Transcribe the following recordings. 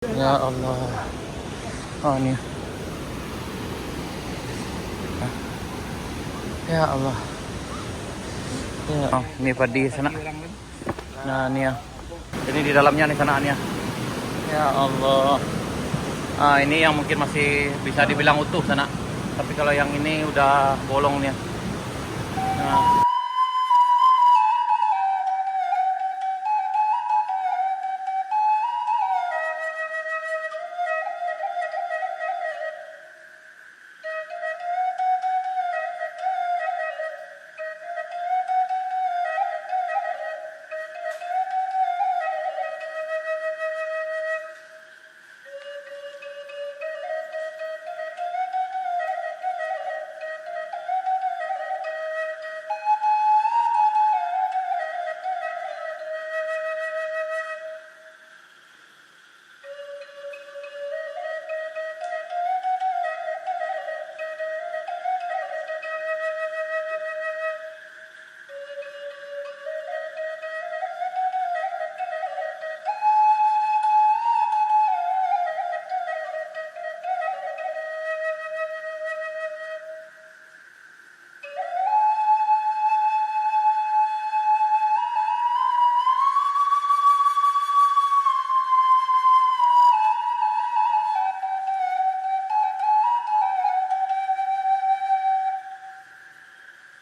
Ya Allah. Oh ini. Ya Allah. Ya. Oh, ini padi sana. Nah, ini ya. Ini di dalamnya nih sana nih ya. Ya Allah. Ah, ini yang mungkin masih bisa dibilang utuh sana. Tapi kalau yang ini udah bolong nih. Nah.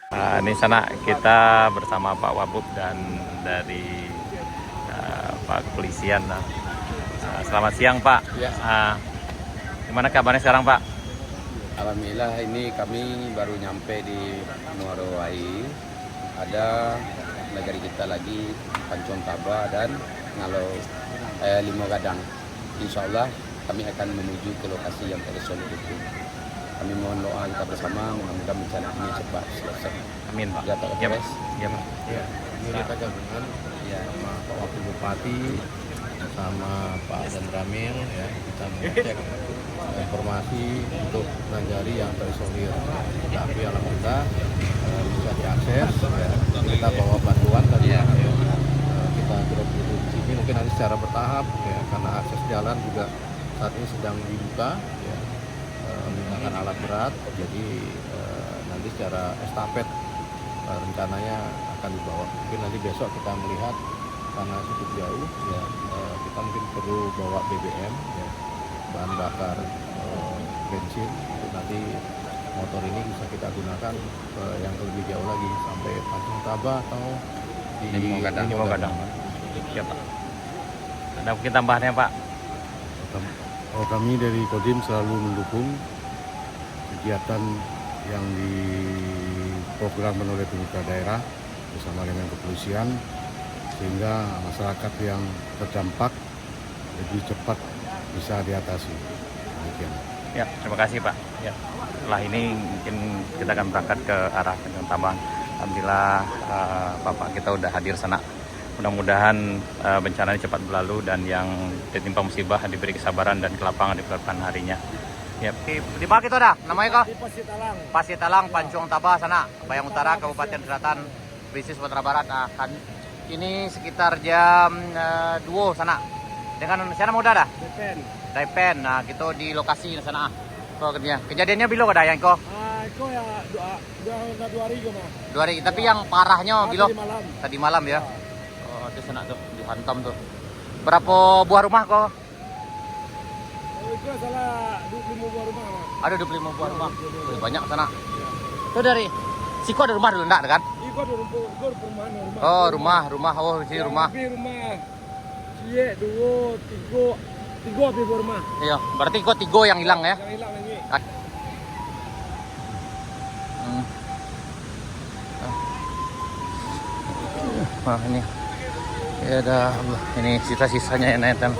Nah, ini sana kita bersama Pak Wabub dan dari Pak Kepolisian. Selamat siang Pak. Ya. Gimana kabarnya sekarang Pak? Alhamdulillah ini kami baru nyampe di Muarowai. Ada negari kita lagi Pancong Taba dan Ngalo Limo Gadang. Insya Allah kami akan menuju ke lokasi yang terisolir itu. Kami mohon doa kita bersama, mudah-mudahan bencana ini cepat selesai. Amin Pak. Ya Pak. Ya Pak. Ya Pak. Ya, ini kita gabungan Ya. sama Pak Wakil Bupati, sama Pak Dendramil, ya kita mengecek informasi untuk Banjari yang terisolir. Tapi alhamdulillah bisa diakses. Ya. Kita bawa bantuan tadi. Ya. Kita drop dulu di sini, mungkin nanti secara bertahap, ya, karena akses jalan juga saat ini sedang dibuka. Ya. Menggunakan alat berat, jadi nanti secara estafet rencananya akan dibawa. Mungkin nanti besok kita melihat karena cukup jauh, ya kita mungkin perlu bawa BBM, ya, bahan bakar bensin. Untuk nanti motor ini bisa kita gunakan yang lebih jauh lagi sampai Pancong Taba atau di Limo Gadang. Ya Pak. Ada mungkin tambahannya Pak? Kami dari Kodim selalu mendukung kegiatan yang diprogramkan oleh pemerintah daerah bersama dengan kepolisian sehingga masyarakat yang terdampak lebih cepat bisa diatasi. Demikian. Ya, terima kasih Pak. Ya. Setelah ini mungkin kita akan berangkat ke arah Pancong Taba. Alhamdulillah Bapak kita udah hadir sana. Mudah-mudahan bencana ini cepat berlalu dan yang tertimpa musibah diberi kesabaran dan kelapangan di kedepan harinya. Ya, di mana kita dah? Namanya kok? Di Pasitalang. Pasitalang, Pancong Taba sana, Bayang Utara, Kabupaten Selatan, Provinsi Sumatera Barat. Nah, kan ini sekitar jam 2 sana. Dengan sana mudah dah? Daipen. Nah, kita di lokasi sana. Kejadiannya bilo ada yang kok? Itu ya 2 hari mah. 2 hari. Tapi yang parahnya bilo Malam. tadi malam ya. Oh, itu sana tuh dihantam tuh. Berapa buah rumah kok? Itu salah 25 buah rumah. Ada 25 buah rumah. Wih, banyak sana. Itu dari Siko ada rumah dulu enggak kan? Itu ada perumahan rumah. Oh, rumah. Oh, di sini rumah. Tapi rumah. Cie 2, 3 api rumah. Iya, berarti kok 3 yang hilang ya? Yang hilang ini. Wah, ini. Ya ada Allah. Ini sisa-sisanya ya Nathan.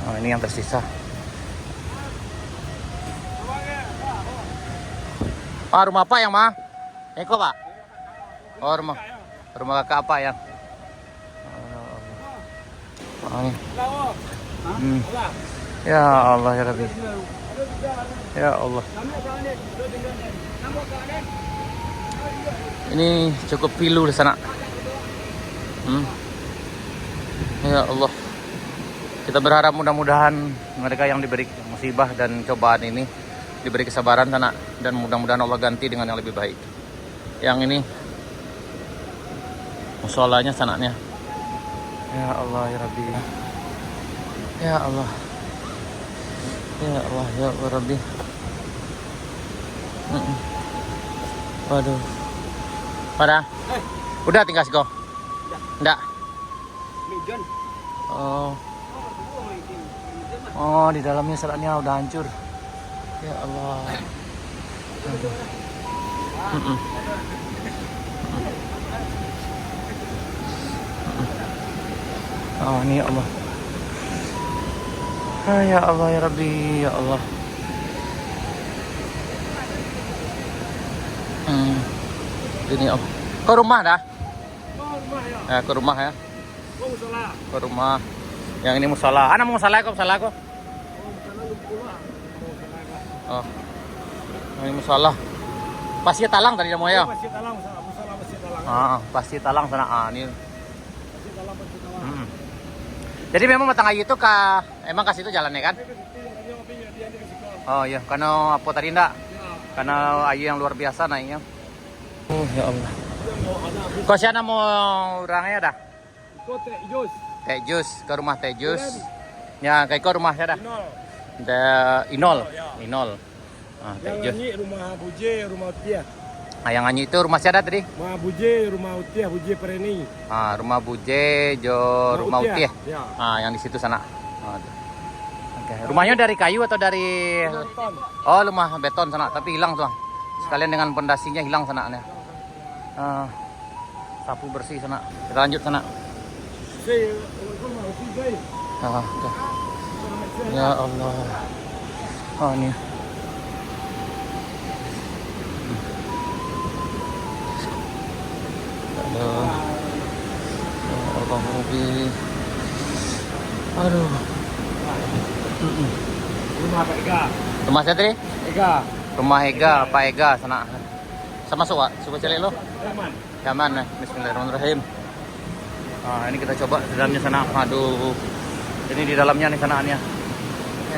Oh, ini yang tersisa. Ah, rumah apa yang mah? Eko Pak? Oh, rumah kakak apa yang? Oh, ini. Ya Allah ya Rabbi. Ya Allah. Ini cukup pilu di sana. Ya Allah. Kita berharap mudah-mudahan mereka yang diberi musibah dan cobaan ini diberi kesabaran sana, dan mudah-mudahan Allah ganti dengan yang lebih baik. Yang ini musolanya sananya. Ya Allah ya Rabbi. Ya Allah. Ya Allah ya Rabbi. Waduh. Pada? Udah tinggal sego. Enggak. Oh. Oh, di dalamnya seratnya udah hancur. Ya Allah. Aduh. Oh, ini ya Allah. Ah, ya Allah ya Rabbi, ya Allah. Ini Allah. Ke rumah dah? Ke rumah ya. Ke rumah. Yang ini musola. Ana mau musola kok, musola kok. Oh. Ini musola. Pasti talang tadi mau ya? Pasti talang, musola pasti talang. Pasti talang sana. Ini. Jadi memang Batang Ayu itu emang kasih itu jalannya kan? Oh iya, karena apa tadi enggak? Karena ayu yang luar biasa naiknya. Oh ya Allah. Kok siapa mau orangnya dah? Teh Jus ke rumah Teh Jus. Ya, kayak ke rumah saya dah. Inol. Teh Jus. Yang rumah Buje, rumah Utiah. Yang nyanyi itu rumah siapa tadi? Rumah Buje, rumah Utiah, Buje Pereni. Rumah Buje, rumah Utiah. Ya. Yang di situ sana. Okay. Rumahnya dari kayu atau dari Beton. Oh, rumah beton sana, tapi hilang tuh. Sekalian dengan pondasinya hilang sana. Sapu bersih sana. Kita lanjut sana. Ya Allah. Oh, ini. Aduh. Allah Rabbi. Aduh. Rumah Pak Ega. Rumah siapa tadi? Ega. Rumah Ega, Pak Ega sana. Sama masuk, Pak. Coba cari lo. Aman. Yaman. Bismillahirrahmanirrahim. Ini kita coba di dalamnya sana. Aduh. Ini di dalamnya nih sanaannya.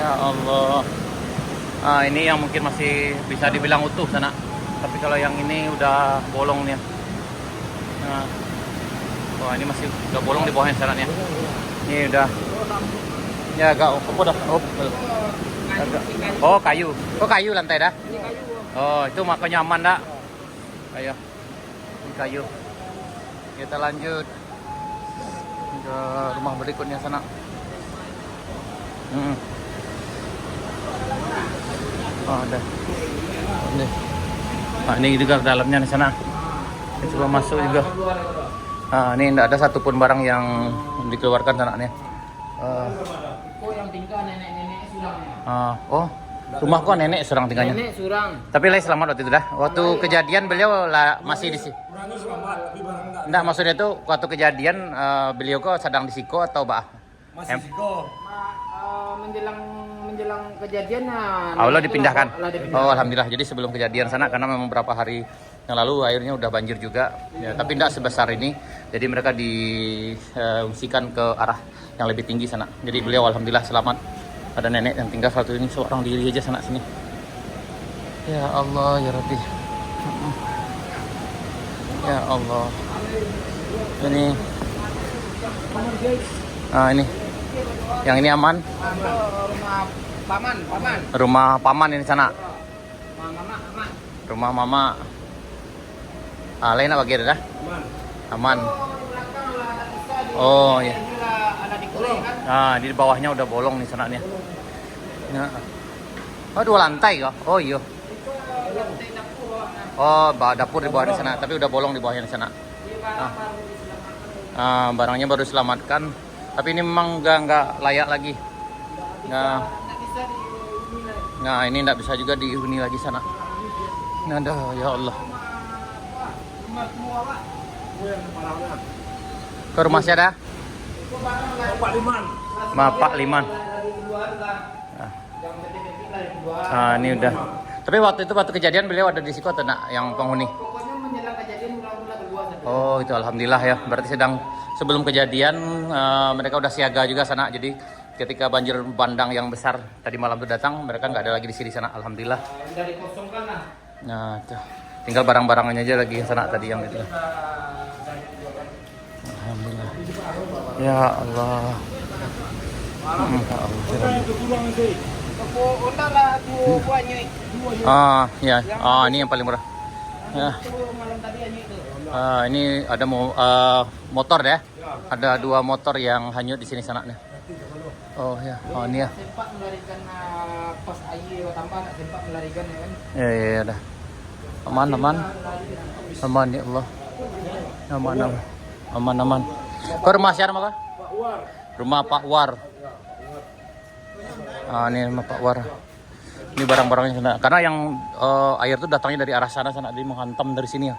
Ya Allah. Ini yang mungkin masih bisa dibilang utuh sana. Tapi kalau yang ini udah bolong nih. Wah, ini masih udah bolong di bawahnya sananya. Ini udah. Ya agak dah. Oh, kayu. Oh, kayu lantai dah. Oh, itu makanya aman dah. Ayo. Ini kayu. Kita lanjut ke rumah berikutnya sana. Oh, ada. Ini juga ke dalamnya di sana. Kita coba masuk juga. Ini tidak ada satupun barang yang dikeluarkan sananya. Yang tinggal nenek-nenek surang. Oh, rumahku nenek surang tinggalnya. Nenek surang. Tapi Lai selamat waktu itu dah. Waktu kejadian beliau masih di sini. Enggak, maksudnya itu waktu kejadian beliau kok sedang di Siko atau bah? Masih Siko. Menjelang kejadian Allah dipindahkan. dipindahkan. Oh, alhamdulillah. Jadi sebelum kejadian sana karena memang beberapa hari yang lalu airnya udah banjir juga. Ya, tapi tidak sebesar ini. Jadi mereka diungsikan ke arah yang lebih tinggi sana. Jadi beliau alhamdulillah selamat. Ada nenek yang tinggal satu ini seorang diri aja sana sini. Ya Allah ya Rabbi. Ya Allah. Ini. Ini. Yang ini aman. Rumah paman. Rumah paman ini sana. Mama. Rumah mama. Lain apa kira dah? Aman. Oh ya. Di bawahnya udah bolong nih sananya. Ya. Oh, 2 lantai kok. Oh iya. Oh, dapur di bawah di sana, tapi udah bolong di bawahnya di sana. Barangnya baru diselamatkan, tapi ini memang nggak layak lagi. Nah, ini nggak bisa juga dihuni lagi sana. Nada, ya Allah. Ke rumah siapa? Pak Liman. Ini udah. Tapi waktu kejadian beliau ada di situ atau enggak yang penghuni? Pokoknya menjelang kejadian mula-mula kedua. Oh, itu alhamdulillah ya. Berarti sebelum kejadian mereka udah siaga juga sana. Jadi ketika banjir bandang yang besar tadi malam itu datang, mereka nggak ada lagi di sini sana. Alhamdulillah. Udah dikosongkan lah. Nah, tuh. Tinggal barang-barangnya aja lagi sana tadi yang itu. Alhamdulillah. Ya Allah. Ya Allah. Honda lah tuh buahnya. Ah, ya. Ah, ini yang paling murah. Ya. Itu malam tadi hanya itu. Ini ada motor ya. Ada 2 motor yang hanyut di sini sana nih. Oh ya. Oh ini ya. Sempat melarikan pas air tambah nak sempat melarikan ya kan. Ya, dah. Aman. Aman ya Allah. Aman. Ke rumah siapa maka? Pak War. Rumah Pak War. Ini rumah Pak War. Ini barang-barangnya sana. Karena yang air itu datangnya dari arah sana dia menghantam dari sini ya.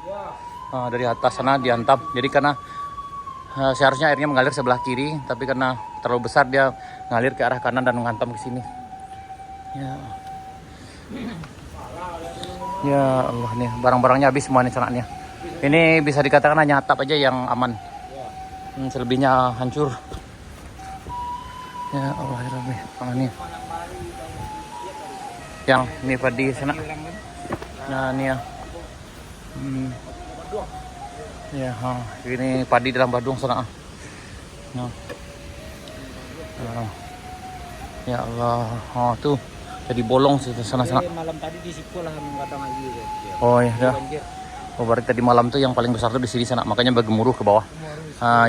Dari atas sana dihantam. Jadi karena seharusnya airnya mengalir sebelah kiri, tapi karena terlalu besar dia ngalir ke arah kanan dan menghantam ke sini. Ya Allah, nih barang-barangnya habis semua nih sanaknya. Ini bisa dikatakan hanya atap aja yang aman. Selebihnya hancur. Ya Allah ya Rabbi. Nih. Yang ini padi sana. Nah, ini ya. Ya, ini padi dalam badung sana. Nah. Ya Allah. Tuh. Jadi bolong sana. Malam tadi di situ lah kadang air. Oh ya, dah. Oh, berarti tadi malam tuh yang paling besar tuh di sini sana, makanya bergemuruh ke bawah.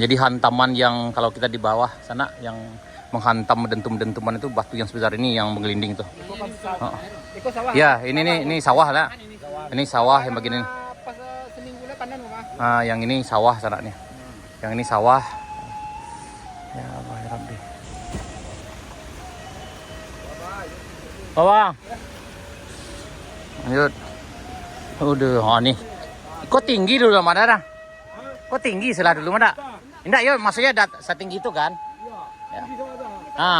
Jadi hantaman yang kalau kita di bawah sana yang menghantam dentum-dentuman itu batu yang sebesar ini yang menggelinding tuh. Itu sawah. Ya, ini sawah lah. Ini sawah yang bagian ini. Pas seminggu lah panen Pak. Yang ini sawah sana nih. Yang ini sawah. Ya Allah ya Rabbi. Bawang. Lanjut. Udah, nih. Kok tinggi dulu mana dah? Kok tinggi setelah dulu mana? Enggak, ya maksudnya setinggi itu kan? Ya.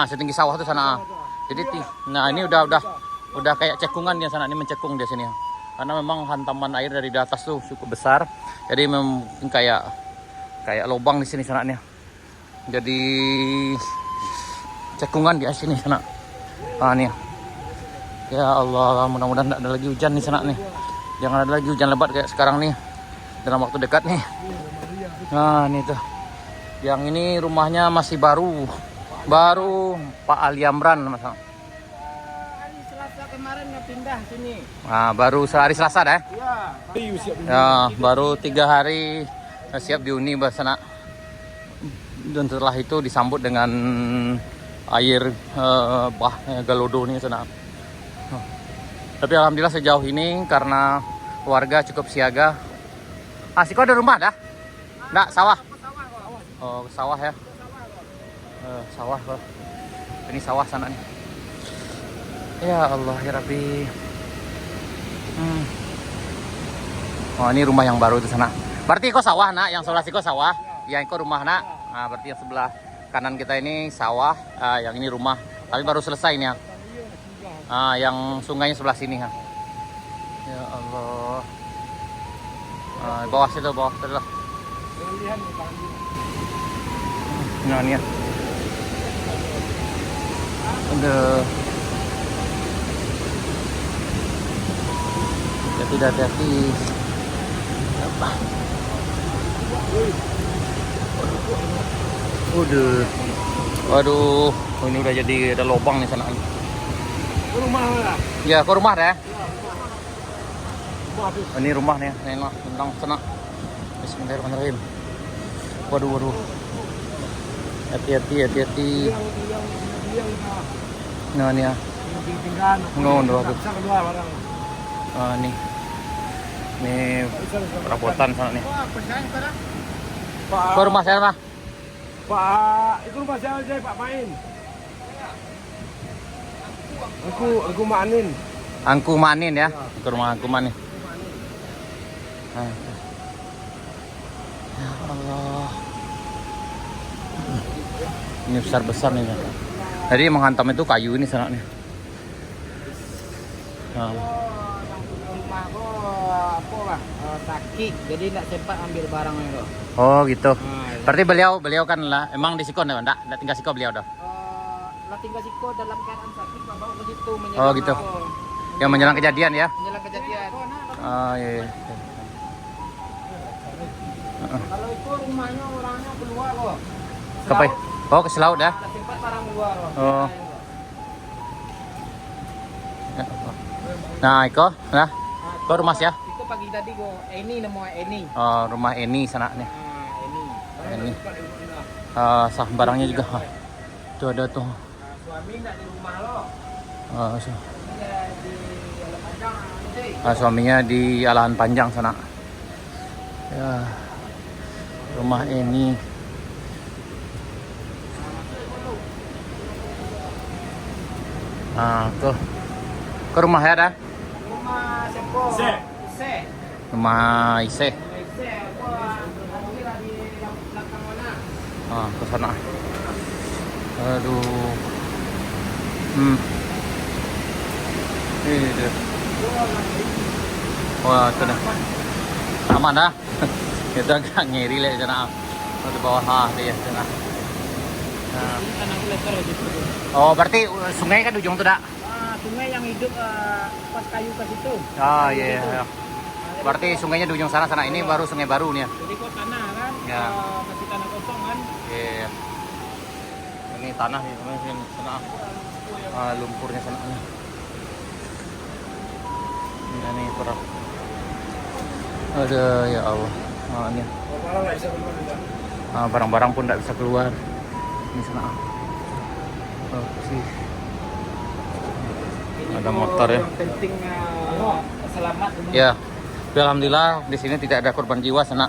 Setinggi sawah tuh sana. Jadi nah ini udah kayak cekungan dia sana, ini mencekung dia sini. Karena memang hantaman air dari di atas tuh cukup besar. Jadi mungkin kayak lubang di sini sananya. Jadi cekungan di sini sana. Nih. Ya Allah, mudah-mudahan tidak ada lagi hujan di sana nih. Jangan ada lagi hujan lebat kayak sekarang nih. Dalam waktu dekat nih. Nah, ini tuh. Yang ini rumahnya masih baru Pak Ali Amran Mas. Hari Selasa kemarin pindah sini. Baru sehari Selasa dah. Ya. Baru 3 hari siap dihuni sana. Dan setelah itu disambut dengan air Galodo nih sana. Tapi alhamdulillah sejauh ini karena warga cukup siaga. Siko ada rumah dah? Nggak, sawah. Oh, sawah ya. Sawah. Ini sawah sana nih. Ya Allah ya Rabbi. Oh, ini rumah yang baru itu sana. Berarti kok sawah nak, yang sebelah siko sawah. Yang kok rumah nak. Berarti yang sebelah kanan kita ini sawah, yang ini rumah. Tapi baru selesai nih ya. Yang sungainya sebelah sini ya. Ya Allah. Bawah situ lah. Nah ini ya. Aduh. Hati-hati. Apa? Waduh. Ini udah jadi ada lubang nih sana. Rumah lah. Ya, ke rumah deh. Ini rumah nih, tentang sana. Bismillahirrahmanirrahim. Waduh. Hati-hati. Nah, ini ya. Nih. Nih perabotan sana nih. Ke rumah saya mah. Pak, itu rumah saya aja Pak main. Angku Manin. Angku Manin ya. Ke rumah Angku Manin. Ya Allah. Ini besar nih. Jadi menghantam itu kayu ini sana nih. Rumahku sakit, jadi tidak sempat ambil barang itu. Oh gitu. Berarti beliau kan lah emang di Sikon ya, enggak tinggal Siko beliau dah. lah tinggal siko dalam keadaan sakit, bawa ke situ menyelam. Oh gitu. Yang menjelang kejadian ya? Menjelang kejadian. Oh iya. Iya. Kalau itu rumahnya orangnya keluar kok. Kepai? Oh ke laut dah. Ada tempat barang keluar kok. Oh. Nah, Iko, nah, kau rumah ya? Itu pagi tadi kok. Ini namanya Eni. Oh, rumah Eni sana nih. Eni. Eni. Sah barangnya juga. Tuh ada tuh. Suami enggak di rumah lo. Dia di Alam Panjang. Suaminya di Alahan Panjang sana. Ya, rumah Eni. Tuh. Ke rumah ya dah? Rumah siapa? Ise. Rumah Ise. Ise, gua kira di belakang mana? Ke sana. Aduh. Ini dia. Wah, itu dah. Aman dah. Kita agak ngeri lah sana. Di bawah dia sana. Nah. Tanah letter gitu. Oh, berarti sungai kan di ujung tuh dak? Sungai yang hidup pas kayu ke situ. Oh iya. Iya. Berarti sungainya di ujung sana ini baru sungai baru nih ya. Jadi kok tanah kan? Ya. Masih tanah kosong kan? Iya. Ini tanah nih, sana. Lumpurnya sana. Ini perah. Ada ya Allah. Ini. Barang-barang pun tidak bisa keluar. Ini sana. Sih. Ada motor ya. Yang penting selamat. Ya. Tapi alhamdulillah di sini tidak ada korban jiwa sana.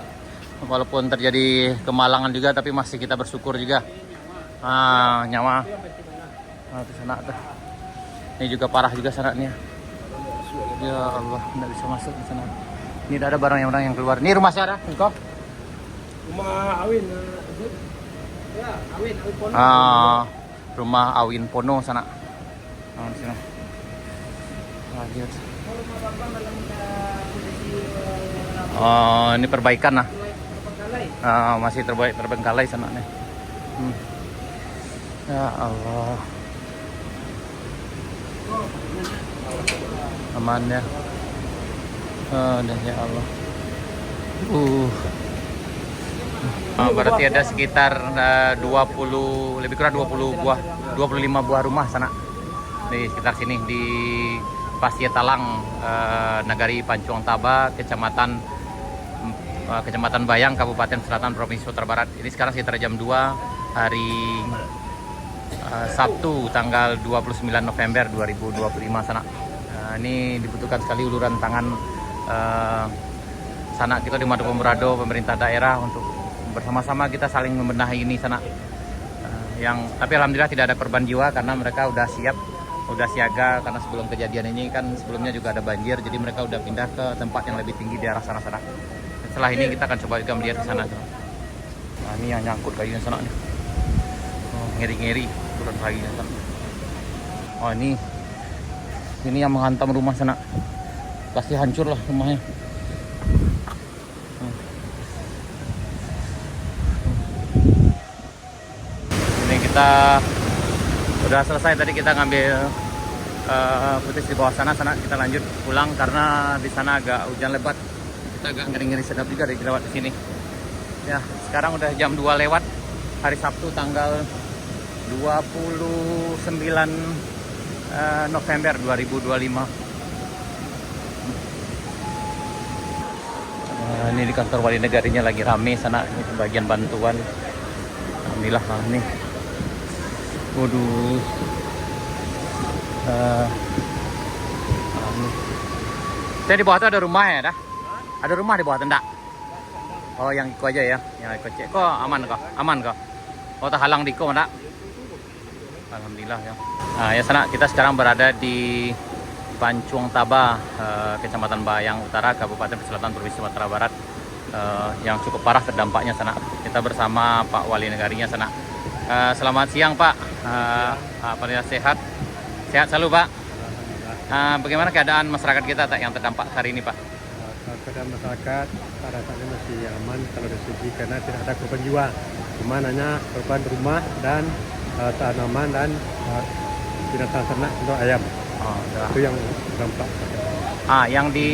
Walaupun terjadi kemalangan juga, tapi masih kita bersyukur juga. Nyawa. Itu sana tuh. Ini juga parah juga sana nih. Ya Allah, tidak bisa masuk di sana. Ini tidak ada barang yang keluar. Ini rumah siapa? Engkau? Rumah Awin. Ya, Awin Pono. Rumah Awin Pono sana. Di sana. Lanjut. Rumah Bambang dalam kondisi Ini perbaikan lah. terbengkalai. Masih terbengkalai sana nih. Ya Allah. Aman ya. Ya Allah. Berarti ada sekitar 20, lebih kurang 25 buah rumah sana di sekitar sini di Pasir Talang, Nagari Pancuang Taba, Kecamatan Bayang, Kabupaten Selatan, Provinsi Sumatera Barat. Ini sekarang sekitar jam 2 hari Sabtu tanggal 29 November 2025 sana. Ini dibutuhkan sekali uluran tangan sana kita di Madu pemerintah daerah untuk bersama-sama kita saling membenahi ini sana. Tapi alhamdulillah tidak ada korban jiwa karena mereka udah siaga karena sebelum kejadian ini kan sebelumnya juga ada banjir, jadi mereka udah pindah ke tempat yang lebih tinggi di arah sana-sana. Setelah ini kita akan coba juga melihat ke sana. Nah, ini yang nyangkut kayunya sana nih. Ngeri-ngeri turun lagi sana. Oh ini yang menghantam rumah sana. Pasti hancur lah rumahnya. Ini kita udah selesai tadi, kita ngambil footage di bawah sana kita lanjut pulang karena di sana agak hujan lebat. Kita agak ngeri-ngeri sedap juga dari lewat di sini. Ya, sekarang udah jam 2 lewat hari Sabtu tanggal 29 November 2025. Ini di kantor wali negarinya lagi rame sana, ini pembagian bantuan. Alhamdulillah nih. Waduh. Saya di bawah itu ada rumah ya dah? Ada rumah di bawah tenda? Oh yang Iko aja ya? Yang Iko cek. Kok aman kok? Aman kok? Oh tak halang di Iko enggak? Alhamdulillah ya. Nah ya sana kita sekarang berada di Pancuang Taba, Kecamatan Bayang Utara, Kabupaten Selatan, Provinsi Sumatera Barat, yang cukup parah terdampaknya sana. Kita bersama Pak Wali Negarinya sana. Selamat siang Pak. Sehat? Sehat selalu Pak. Bagaimana keadaan masyarakat kita yang terdampak hari ini Pak? Keadaan masyarakat pada saat ini masih aman kalau dari segi karena tidak ada korban jiwa, cuma hanya korban rumah dan tanaman dan binatang ternak untuk ayam. Oh, udah. Itu yang dampak. Yang di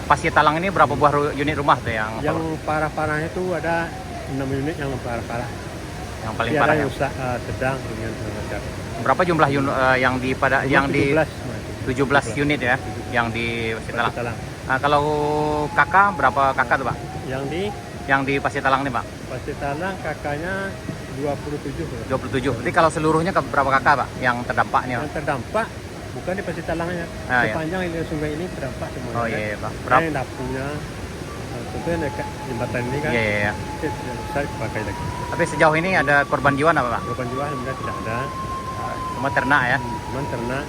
Pasir Talang ini berapa buah unit rumah tuh Yang parah-parahnya itu ada 6 unit yang parah-parah. yang paling Tapi parah? ada yang sedang dengan sedang. Berapa jumlah yang di 17. 17 unit ya yang di Pasir Talang. Talang. Kalau kakak berapa kakak tuh Pak? Yang di Pasir Talang nih Pak? Pasir Talang kakaknya 27. 27. Berarti kalau seluruhnya berapa kakak Pak yang terdampaknya? Yang terdampak bukan di Pasir Talangnya. Iya. Sepanjang ini sungai ini terdampak semua. Oh iya Pak. Berapa? Yang dapurnya tentunya dekat jembatan ini kan. Iya. Tidak bisa dipakai lagi. Tapi sejauh ini ada korban jiwa nggak Pak? Korban jiwa sebenarnya tidak ada. Cuma ternak ya? Cuman ternak,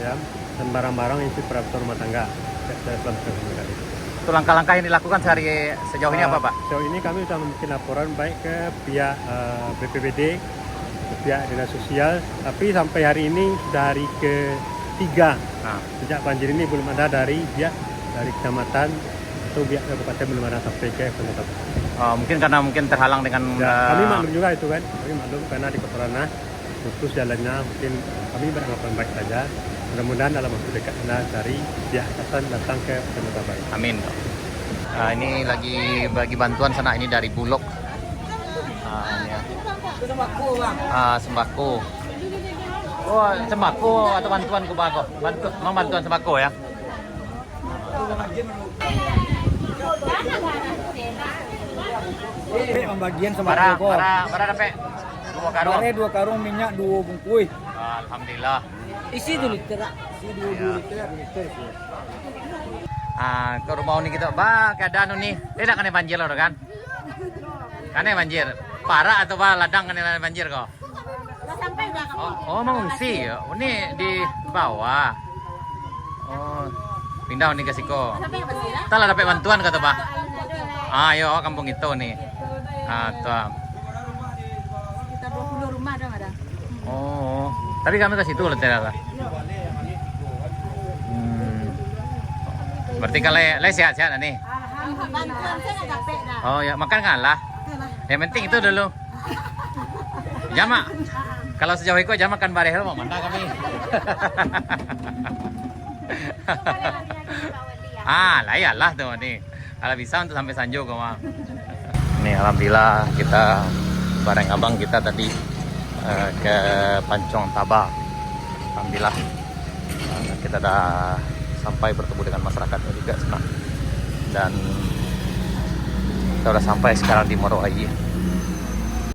ayam, dan barang-barang isi perabot rumah tangga. Saya selamatkan sekali. Itu langkah-langkah yang dilakukan sejauh ini apa Pak? Sejauh ini kami sudah membuat laporan baik ke pihak BPBD, ke pihak Dinas Sosial, tapi sampai hari ini sudah hari ke-3. Sejak banjir ini belum ada dari kecamatan atau pihak kabupaten belum ada sampai ke penetapan. Mungkin karena terhalang dengan Kami maklum juga itu kan, kami maklum karena di Kota Ranah putus jalannya, mungkin kami beranggapan baik saja. Mudah-mudahan dalam waktu dekat dari pihak atasan datang ke penetapan. Amin. Ini lagi bagi bantuan sana ini dari Bulog. Ini ya. Sembako. Oh, sembako atau bantuan ke Bako? Memang bantuan sembako ya. Pembagian sembako. Para dapat 2 karung. Ada 2 karung minyak 2 bungkus. Alhamdulillah. Isi 2 liter. Isi 2 liter. Ke rumah ini kita, keadaan ini tidak kena banjir loh kan? Kena banjir. Parah atau ladang kena banjir kok? Sampai enggak kamu? Oh, mengungsi. Ini di bawah. Oh, pindah nih ke Siko. Sampai enggak sih? Kita dapat bantuan kata Pak. Ayo kampung itu nih. Tuh. Kita 20 rumah ada. Oh, tapi kami ke situ loh ternyata. Berarti kalau sehat-sehat nih. Bantuan saya enggak dapat dah. Oh ya, makan ngalah. Yang penting itu dulu. Jama. Kalau sejauh itu jama makan bareh mau mana kami. Lah tuh nih. Kalau bisa untuk sampai Sanjo kok mah. Nih alhamdulillah kita bareng abang kita tadi ke Pancong Taba. Alhamdulillah kita dah sampai bertemu dengan masyarakat juga senang. Dan kita udah sampai sekarang di Moroai.